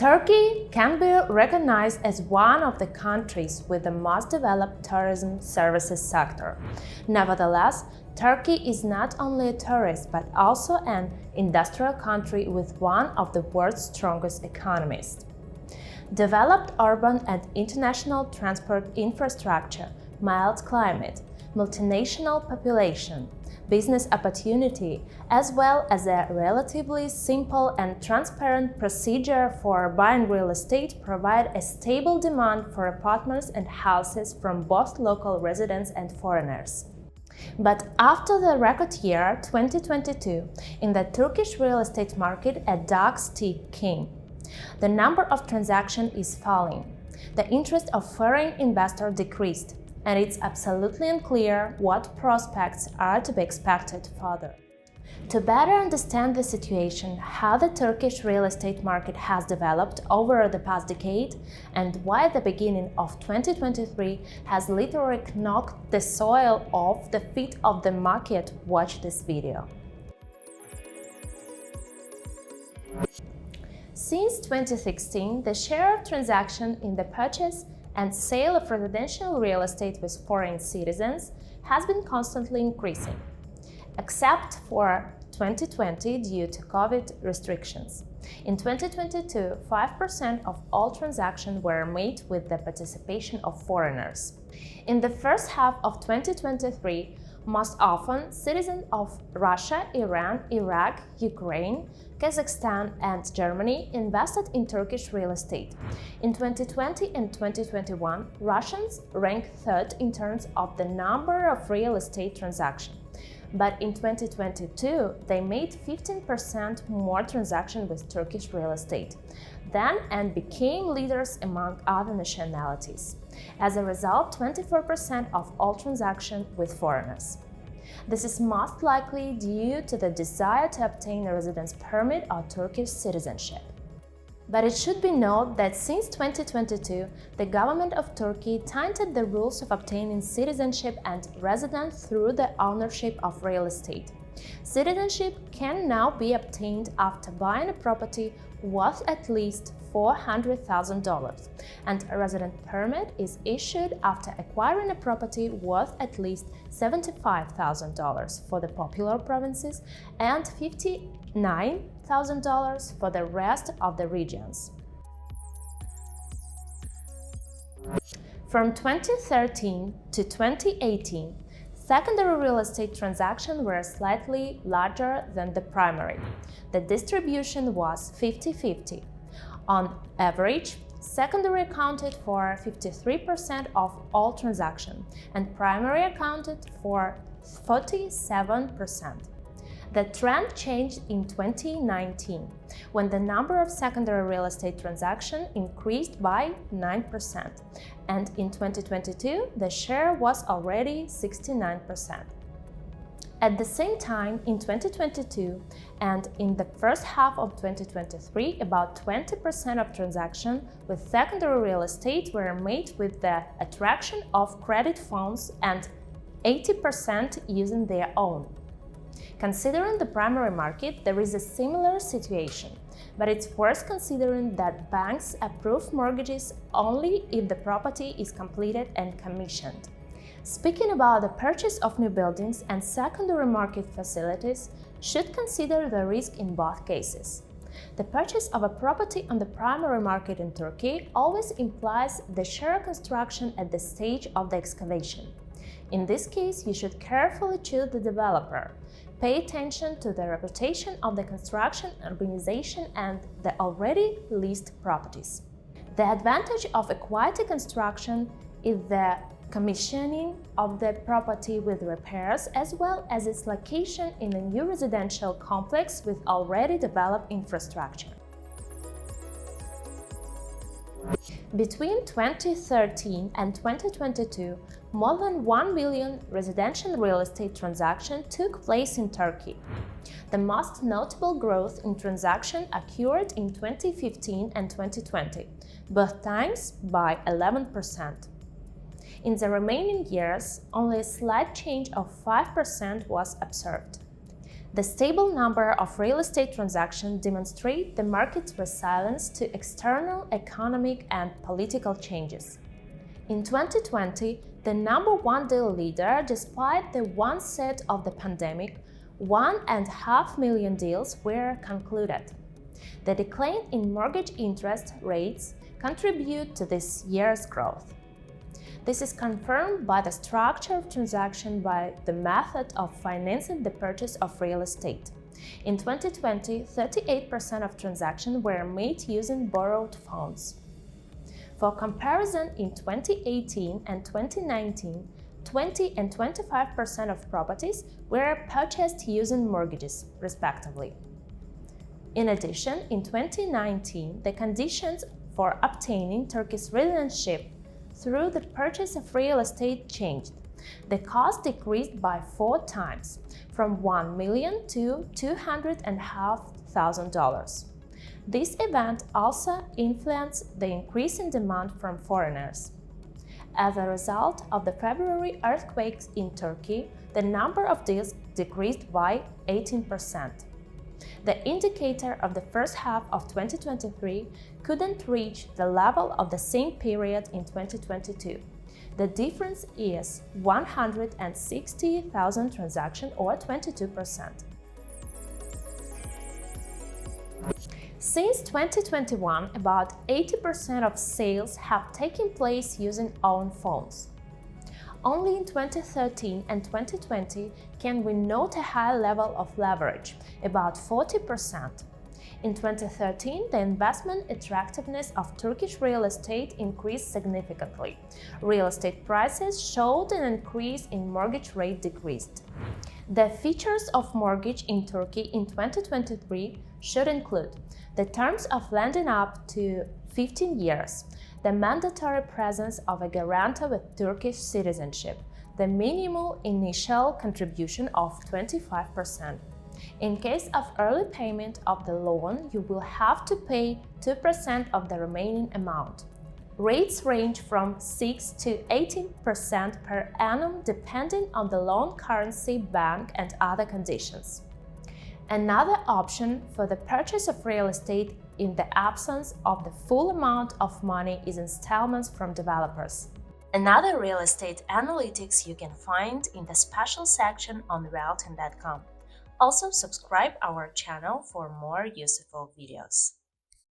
Turkey can be recognized as one of the countries with the most developed tourism services sector. Nevertheless, Turkey is not only a tourist but also an industrial country with one of the world's strongest economies. Developed urban and international transport infrastructure, mild climate, multinational population, business opportunity, as well as a relatively simple and transparent procedure for buying real estate provide a stable demand for apartments and houses from both local residents and foreigners. But after the record year 2022, in the Turkish real estate market a dark streak came. The number of transactions is falling. The interest of foreign investors decreased, and it's absolutely unclear what prospects are to be expected further. To better understand the situation, how the Turkish real estate market has developed over the past decade, and why the beginning of 2023 has literally knocked the soil off the feet of the market, watch this video. Since 2016, the share of transactions in the purchase and sale of residential real estate with foreign citizens has been constantly increasing, except for 2020 due to COVID restrictions. In 2022, 5% of all transactions were made with the participation of foreigners. In the first half of 2023, most often citizens of Russia, Iran, Iraq, Ukraine, Kazakhstan and Germany invested in Turkish real estate. In 2020 and 2021, Russians ranked third in terms of the number of real estate transactions. But in 2022, they made 15% more transactions with Turkish real estate than and became leaders among other nationalities. As a result, 24% of all transactions with foreigners. This is most likely due to the desire to obtain a residence permit or Turkish citizenship. But it should be noted that since 2022, the government of Turkey tightened the rules of obtaining citizenship and residence through the ownership of real estate. Citizenship can now be obtained after buying a property worth at least $400,000, and a resident permit is issued after acquiring a property worth at least $75,000 for the popular provinces and $59,000 for the rest of the regions. From 2013 to 2018, secondary real estate transactions were slightly larger than the primary. The distribution was 50-50. On average, secondary accounted for 53% of all transactions, and primary accounted for 47%. The trend changed in 2019, when the number of secondary real estate transactions increased by 9%, and in 2022, the share was already 69%. At the same time, in 2022 and in the first half of 2023, about 20% of transactions with secondary real estate were made with the attraction of credit funds and 80% using their own. Considering the primary market, there is a similar situation, but it's worth considering that banks approve mortgages only if the property is completed and commissioned. Speaking about the purchase of new buildings and secondary market facilities, should consider the risk in both cases. The purchase of a property on the primary market in Turkey always implies the share construction at the stage of the excavation. In this case, you should carefully choose the developer. Pay attention to the reputation of the construction organization and the already leased properties. The advantage of a quality construction is the commissioning of the property with repairs, as well as its location in a new residential complex with already developed infrastructure. Between 2013 and 2022, more than 1 million residential real estate transactions took place in Turkey. The most notable growth in transactions occurred in 2015 and 2020, both times by 11%. In the remaining years, only a slight change of 5% was observed. The stable number of real estate transactions demonstrate the market's resilience to external economic and political changes. In 2020, the number one deal leader, despite the onset of the pandemic, 1.5 million deals were concluded. The decline in mortgage interest rates contribute to this year's growth. This is confirmed by the structure of transaction by the method of financing the purchase of real estate. In 2020, 38% of transactions were made using borrowed funds. For comparison, in 2018 and 2019, 20 and 25% of properties were purchased using mortgages, respectively. In addition, in 2019, the conditions for obtaining Turkish citizenship through the purchase of real estate changed. The cost decreased by 4 times, from $1 million to $250,000. This event also influenced the increase in demand from foreigners. As a result of the February earthquakes in Turkey, the number of deals decreased by 18%. The indicator of the first half of 2023 couldn't reach the level of the same period in 2022. The difference is 160,000 transactions, or 22%. Since 2021, about 80% of sales have taken place using own phones. Only in 2013 and 2020 can we note a high level of leverage, about 40%. In 2013, the investment attractiveness of Turkish real estate increased significantly. Real estate prices showed an increase in mortgage rate decreased. The features of mortgage in Turkey in 2023 should include the terms of lending up to 15 years, the mandatory presence of a guarantor with Turkish citizenship, the minimum initial contribution of 25%. In case of early payment of the loan, you will have to pay 2% of the remaining amount. Rates range from 6 to 18% per annum depending on the loan currency, bank, and other conditions. Another option for the purchase of real estate in the absence of the full amount of money is installments from developers. Another real estate analytics you can find in the special section on Realting.com. Also subscribe our channel for more useful videos.